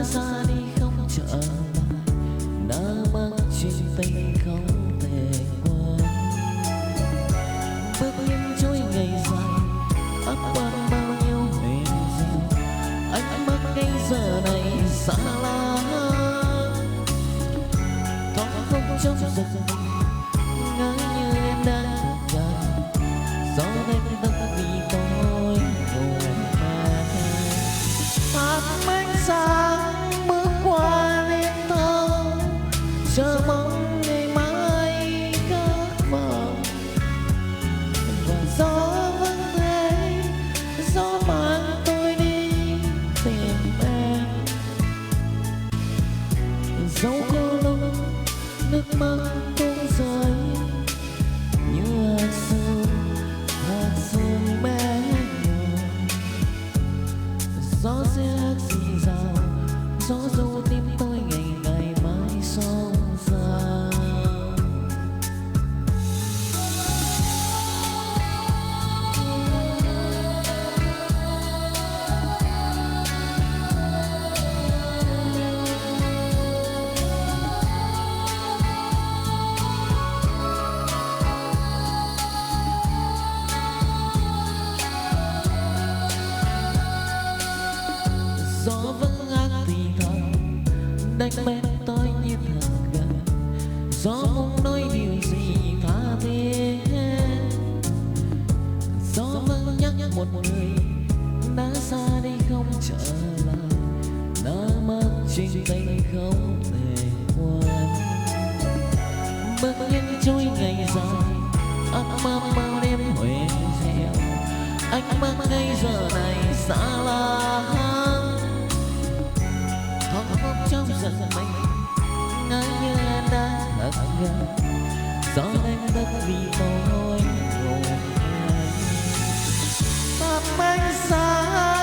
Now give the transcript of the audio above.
xa đi không trở lại, đã mang chuyện tình không thể quên. Bước những chuỗi ngày dài ấp ấp bao nhiêu huyền diệu, ánh mắt ngay giờ này xa lắm. Thoáng không trong giấc ngỡ như em đang thuộc gần, gió đánh thức vì tôi buồn mẹ. Phát ánh sáng bước qua đêm thâu, chờ mong ngày mai khát vọng. Và gió vẫn thế, gió mang tôi đi tìm em. Dẫu có lúc nước mắt cũng rơi như hạt sương bé nhỏ. Gió sẽ dì dào, gió du tim tôi ngày ngày mãi sóng dao. Gió vẫn hát thì thầm đánh bên tôi như thật gần, gió muốn nói điều gì tha thiết. Gió vẫn nhắc một người đã xa đi không trở lại, đã mang chuyện tình không thể quên. Bước những chuỗi ngày dài ấp ấp bao đêm huyền diệu, ánh mắt ngay giờ này xa lắm. Thoáng trong giấc mình ngỡ như em đã thật gần, gió đánh thức vì tôi buồn. Tắm ánh sáng